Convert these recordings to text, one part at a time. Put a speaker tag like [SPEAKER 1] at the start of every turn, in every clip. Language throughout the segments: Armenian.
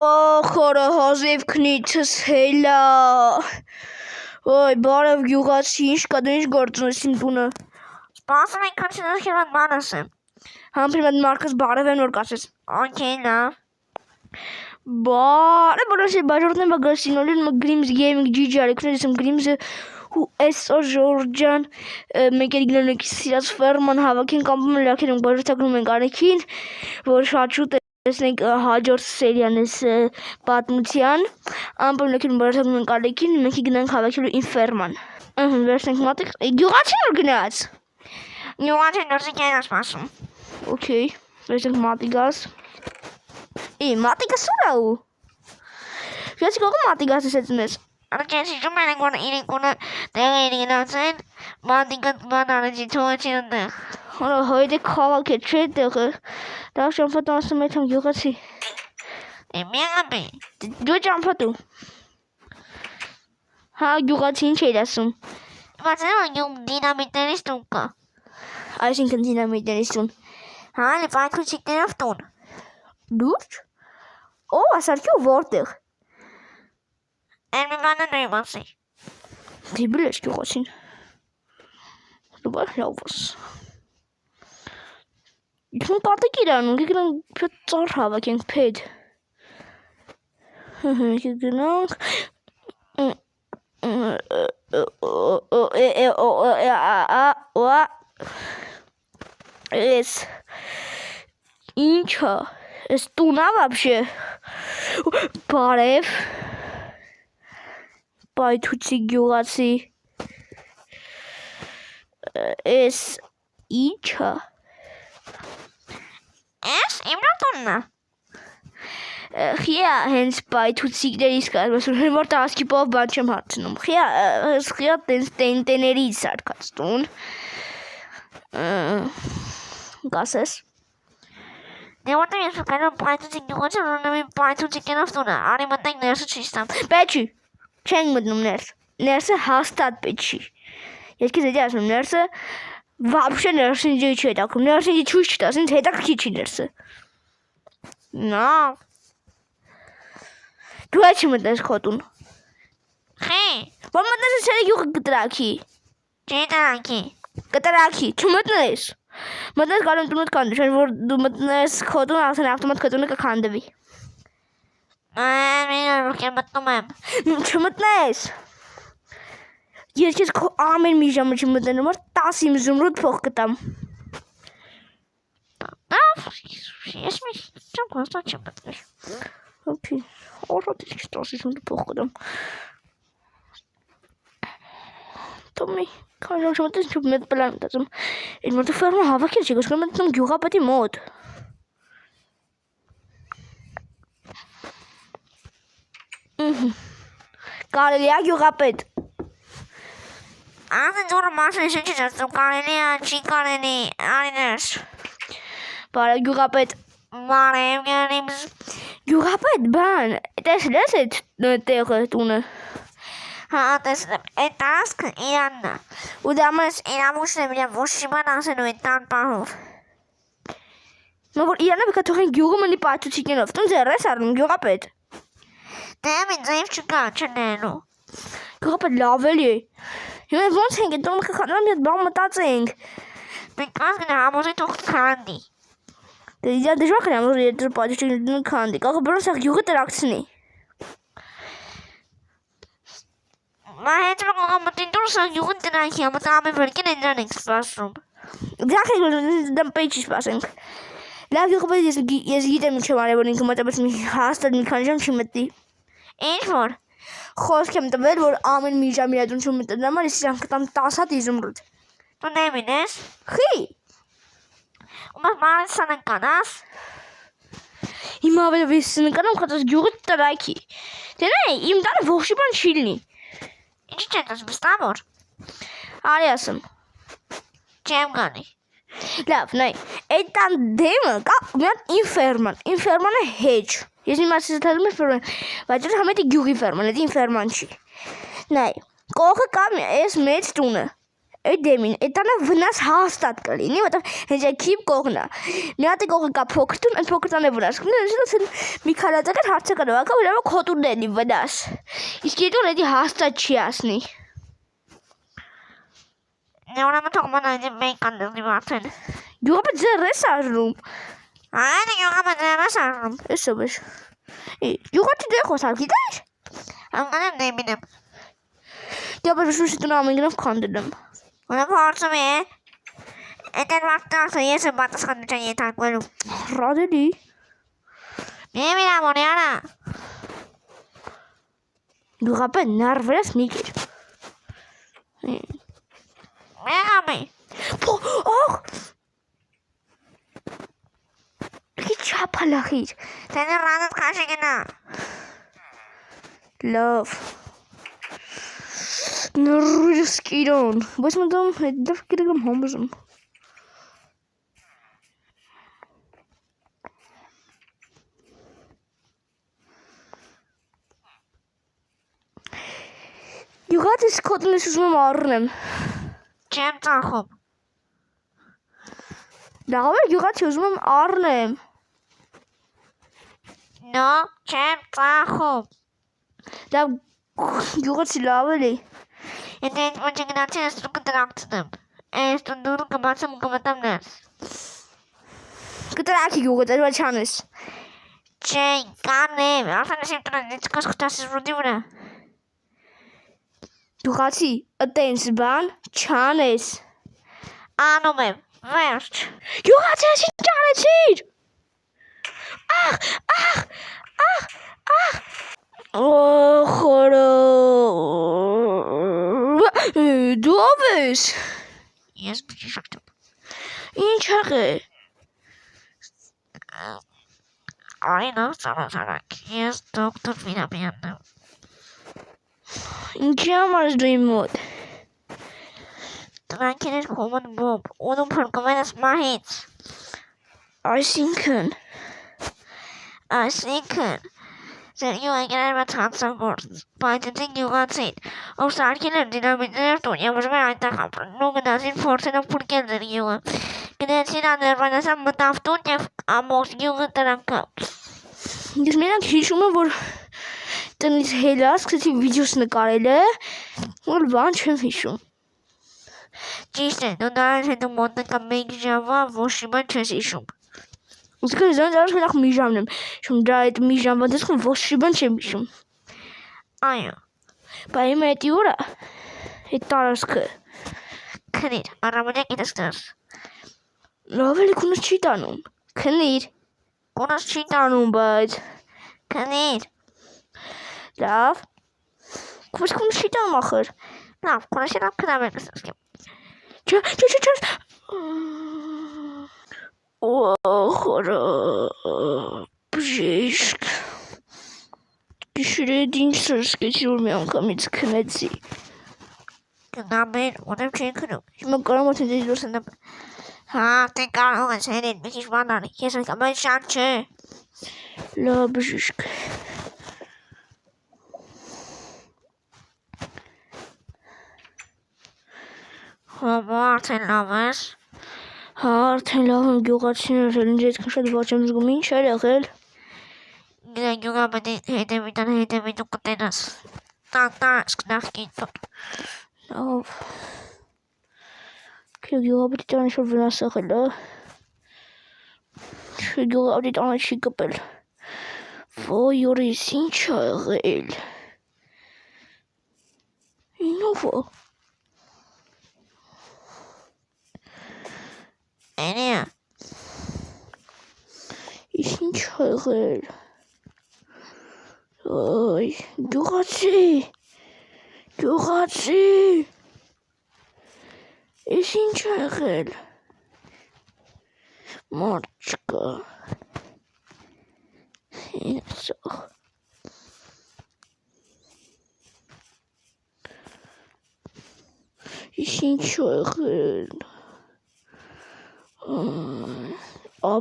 [SPEAKER 1] Խորը հազիվ քնիցս հելա։ Ոյ, բարև գյուղացի, ինչ կա, դու ինչ գործ ունես իմ տունը։
[SPEAKER 2] Սպասում ենք քնչինախիրան մանս եմ։
[SPEAKER 1] Համբրի մատ մարկս բարև են որ կասես։
[SPEAKER 2] Okay, լավ։
[SPEAKER 1] Բարև որոշի բաժորտն եմ բագրասինոլին մը գրիմզ գեյմինգ ջիջի արիքներ եմ գրիմզը ու այսօր ժորջան մենք էլ գնանք սիրած ֆերման հավաքին կամպում լաքել ենք բաժորտակնում ենք արիքին որ շատ շուտ տեսնենք հաջորդ սերիան էս պատմության ամպում լաքել բաժորտակնում ենք արիքին մենք գնանք հավաքելու ինֆերման վերցնենք մատիկ գյուղացին որ գնաց
[SPEAKER 2] Գյուղացին դուրսի կեն ասպասում։
[SPEAKER 1] Okay, վերցնենք մատիկաս մատիկաս ուր է ու Ես կողմ մատիկաս ես էցնես
[SPEAKER 2] Արկենցի ջում են գոն իրիկունը դեղ են գնացեն մատիկատ բան արեցի թողեցի ընդեղ։
[SPEAKER 1] Հորա հայդե քաղաք է չէ տեղը դա շամփատ ասում եմ գյուղացի
[SPEAKER 2] Միապի
[SPEAKER 1] Դու ճամփատու Հա գյուղացի ինչ էր ասում
[SPEAKER 2] Բացել յում դինամիտներից տուն կա։
[SPEAKER 1] Այսինքն դինամիտներից տուն
[SPEAKER 2] Հա, լի պայթուցիկներով տուն։
[SPEAKER 1] Լուրջ Ո ասարկյու որտեղ
[SPEAKER 2] Են մի բանը նույն մասի։
[SPEAKER 1] Դի բլես գյուղացին Դու բար լավս Իմ պատիկ իրանում գնանք փետ ծառ հավաքենք փետ Գնանք Էս Ինչա Էս տունա вообще Բարև Պայթուցի գյուղացի Էս Ինչա
[SPEAKER 2] Էս իմ տունն է։
[SPEAKER 1] Խիա հենց պայթուցիկներից կարվասում որ տասկի պով բան չեմ հարցնում խիա տենտեներից սարկած տուն Գասես
[SPEAKER 2] Դե որտեղ ես կանում պայթուցիկ գյուղացին ունեմ իմ պայթուցիկներով տունը, արի մտնենք ներսը չի ստամ։
[SPEAKER 1] Պետք չի, չենք մտնում ներսը հաստատ պետք չի Ես քեզ էդի ասում ներսը Вообще ներսին ջի չի հետաքրում, ներսին ջի չույս չտաս, ինձ հետաքրքիր չի ներսը
[SPEAKER 2] Նա
[SPEAKER 1] Դու է չի մտնես քո տուն
[SPEAKER 2] Խի
[SPEAKER 1] Որ մտնես ես հերի գյուղը կտրակի
[SPEAKER 2] Չի տրակի
[SPEAKER 1] Կտրակի, չմտնես Մտնես գալում տունդ կանդուշ, որ դու մտնես քո տուն, արդեն ավտոմատ քո տունը կքանդվի
[SPEAKER 2] Մին որ մտնում եմ
[SPEAKER 1] Չմտնես Ես քեզ քո ամեն մի ժամը չմտնեմ, որ 10 իմ զմրուդ փող կտամ
[SPEAKER 2] Ես մի չեմ կոստա չեմ մտնել
[SPEAKER 1] Okay, օրոտ ես 10 զմրուդ փող կտամ Տոմի Քան չմտնես չու մեծ պլան մտածում Այդ մոտը ֆերմա հավաքել չի, գոսկում մտնում գյուղապետի մոտ Կարելի է գյուղապետ
[SPEAKER 2] Ահա դուրը մասը չի ճաշում կարելի է չի կարելի այնես
[SPEAKER 1] Բարև գյուղապետ
[SPEAKER 2] Բարև գերիմս
[SPEAKER 1] Գյուղապետ բան տեսնես այդ տեղը տունը
[SPEAKER 2] Հա տեսնեմ այդ տասկը իրանն է ու դա մեզ իրավուշն է միա ոչի բան ասելու այդ տան պահով
[SPEAKER 1] Մա որ իրանը բեկա թողեն գյուղը մնի պայթուցիկներով տուն ձեր ես առնում գյուղապետ
[SPEAKER 2] Դե մի ձայվ չկա չնելու
[SPEAKER 1] Գյուղապետ լավ էլի Հիմա ոնց ենք այդ տունը կխանրամ մի հատ բան մտածենք
[SPEAKER 2] Մենք ասկն համոզի թող քանդի
[SPEAKER 1] Դե իդյա դժվար կրամ որ երդր պայթուցիկներն քանդի Կաղը բրոն սաղ գյուղը տրակցնի
[SPEAKER 2] Մա հետ մղա մտին դուր սաղ գյուղը տրակի ամը ամեն վերքին ընդրան ենք սպասում
[SPEAKER 1] Դրակ ենք դեմ պեյջի սպասենք Լավ գյուղապետ ես գիտեմ ինչ եմ արել որ ինքը մտաբաց մի հաստատ մի քանի ժամ չի մտնի
[SPEAKER 2] Ինչ որ
[SPEAKER 1] Խոսք եմ տվել, որ ամեն մի ժամ իրատուն չում մտնեմ, ես իրան կտամ 10 հատ իզմրուդ
[SPEAKER 2] Դու նեմին ես
[SPEAKER 1] Խի
[SPEAKER 2] ու մաս մարեսան ընկանաս
[SPEAKER 1] Հիմա ավելի վեսին ընկանամ խատած գյուղը տրայքի Դե նայ, իմ տանը ողջի բան չի լինի
[SPEAKER 2] Ինչի չեն տաս բստավոր
[SPEAKER 1] Արի ասım
[SPEAKER 2] Չեմ գանի
[SPEAKER 1] Լավ, նայ, այդ տան դեմը կա մի հատ ինֆերմանը հեչ Ես իմ ասես թալում եմ ֆերման, բայց որ համետի գյուղի ֆերման, այդ ինֆերման չի Նայ, կողը կա այս մեծ տունը Այդ դեմին, այդտանը վնաս հաստատ կլինի, որտեղ հենց քիպ կողնա։ Մի հատ կողը կա փոքր տուն, այն փոքր տանը վնաս կլինի, այսինքն մի քանածական հարցը կարող է, ուրեմն քո տունն էլի վնաս։ Իսկ եթե դու էդի հաստատ չի ասնի։
[SPEAKER 2] Ուրեմն թող մնա մեկ կանդի վարդեն։
[SPEAKER 1] Գյուղը ձեր ես արնում։
[SPEAKER 2] Այն յուղը ձեր ես արնում։
[SPEAKER 1] Էսո բես։ Գյուղը դու խոսալ գիտես։
[SPEAKER 2] Անկանեմ դեմինեմ։
[SPEAKER 1] Դե բայց շուշի տուն ամենգնով քանդելեմ։
[SPEAKER 2] Ուրեմն հարցում է։ Էդեն վարդը ես եմ պատասխանության ենթարկվելու։
[SPEAKER 1] Ռադելի։
[SPEAKER 2] Մի ամորյանը։
[SPEAKER 1] Գյուղը նարվես մի կեր։
[SPEAKER 2] Մեղամի։
[SPEAKER 1] Ախ։ Ի չափալախիր։
[SPEAKER 2] Տենը ռանդ քաշի գնա։
[SPEAKER 1] Լավ։ Նրսկիրոն։ Բայց մտամ դեռ կերեմ համոզում։ Յուղատս կոտնես ուզում եմ առնեմ։
[SPEAKER 2] Չեմ ծախում։
[SPEAKER 1] Լավ է յուղատս ուզում եմ առնեմ։
[SPEAKER 2] No, չեմ ծախում։
[SPEAKER 1] Լավ յուղատս լավ էլի։
[SPEAKER 2] Եթե այդ ոչ գնացի ես դու կտրակցնեմ։ Այս դու կբացեմ կմտամ ներս։
[SPEAKER 1] Կտրակի յուղը դեռ չանես։
[SPEAKER 2] Չէ, կանեմ, արդեն ես իմ տնից կասկտասից ռուդի վրա։
[SPEAKER 1] Յուղացի ըտենց բան չանես։
[SPEAKER 2] Անում եմ, վերջ։
[SPEAKER 1] Յուղացի ես ինչ անեցիր։ Խորը։ Դու ով ես։
[SPEAKER 2] Ես բժիշկ եմ։
[SPEAKER 1] Ինչ աղ է։
[SPEAKER 2] Այնա ծանոթանանք, ես դոկտոր Վիրաբյանն եմ։
[SPEAKER 1] Ինչի համար ես դու իմ մոտ։
[SPEAKER 2] Դրանք էր կոմոն բոբ, ունում փրկվել ես մահից։
[SPEAKER 1] Այսինքն։
[SPEAKER 2] Ձեր յուղակերար մատ հանցագործ, պայտեցին յուղացին, ով սարքել էր դինամիտներ տուն, և ուժում էր այնտեղ ապրեն, ու գնացին փորձելով փրկել ձեր յուղը։ Գնացին աներվանասան մտավ տուն և ամոս յուղը տրանկավ։
[SPEAKER 1] Ես մենակ հիշում եմ, որ տնից հելա սկսեցի վիդեոս նկարել է, որ բան չեմ հիշում։
[SPEAKER 2] Ճիշտ է, դու դարից հետո մոտնկա մեկ ժամվա ոչի բան չես հիշում։
[SPEAKER 1] Իսկ ես դրանց մենակ մի ժամն եմ հիշում, դա այդ մի ժամվա դեպքում ոչի բան չեմ հիշում։
[SPEAKER 2] Այո։
[SPEAKER 1] Բայց իմ էդի ուրա, այդ տարածքը։
[SPEAKER 2] Քնիր, առավոտյան գիտես դրս։
[SPEAKER 1] Լավ էլի քունս չի տանում։ Քնիր։
[SPEAKER 2] Կոնաս չի
[SPEAKER 1] Տանում, բայց
[SPEAKER 2] քնիր։
[SPEAKER 1] լավ։ Քունս չի տանում ախր։
[SPEAKER 2] Լավ, կոնասի լավ քնավ էր կսասկեմ։
[SPEAKER 1] Չէ։ Խորը բժիշկ։ Գիշերը ինչ սրսկեցի, որ մի անգամից քնեցի։
[SPEAKER 2] Գնամ էր, ոնեմ չէի քնում։
[SPEAKER 1] Հիմա կարամ ոտեն դեզ դուրս ընեմ։
[SPEAKER 2] Հա, դե կարող ես հերին, մի քիչ բան արի, ես եկամ այն շատ չէ։
[SPEAKER 1] Լավ բժիշկ։
[SPEAKER 2] Հա, արդեն լավ ես։
[SPEAKER 1] Հա, արդեն լավ եմ գյուղացիներ էլ, ինձ այդքան շատ ված եմ զգում, ինչ էր եղել։
[SPEAKER 2] Գնա յուղա պետք հետևի դու կտենաս։ Տանտարս կնախքին տոն։
[SPEAKER 1] Լավ։ Գյուղա պետք տան ինչ-որ վնաս եղել է։ Գյուղա պետք տանը չի կպել։ Ոյ օրիս ինչ է եղել։ Ինով է։
[SPEAKER 2] Էնիա։
[SPEAKER 1] Ինչ է եղել։ Ոյ, գյուղացի։ Ինչ է եղել։ Մարդ չկա։ Ինձող։ Ինչ է եղել։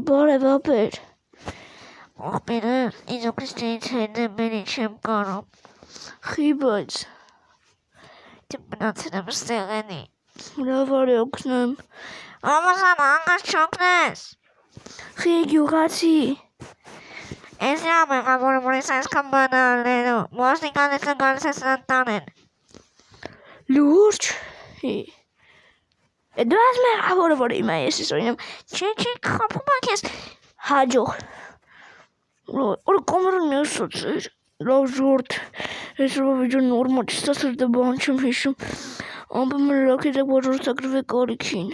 [SPEAKER 1] Բարև։
[SPEAKER 2] Ողբերը, ինձ օգնստից հետ է բերի չեմ կարում։
[SPEAKER 1] Խի բայց։
[SPEAKER 2] Դե մնացել եմ ստեղենի։
[SPEAKER 1] Լավ արի օգնեմ։
[SPEAKER 2] Ռամազան, անգամ չօգնես։
[SPEAKER 1] Խի գյուղացի։
[SPEAKER 2] Ես իրա մեղավորը, որ ես այսքան բան արնելու։ Ոստիկանությունը գալիս է սրան տանեն։
[SPEAKER 1] Լուրջ։ Դու ես մեղավորը, որ իմա ես իսօրինեմ։
[SPEAKER 2] Չի, խփում ա քեզ։
[SPEAKER 1] Հաջող։ Որ կամերան նեսացիր։ Լավ ժորդ։ Ես վիդեո նորմալ ստացել դե բան չեմ հիշում։ Ամբողջ լոկետը որ ծագրվե կարիքին։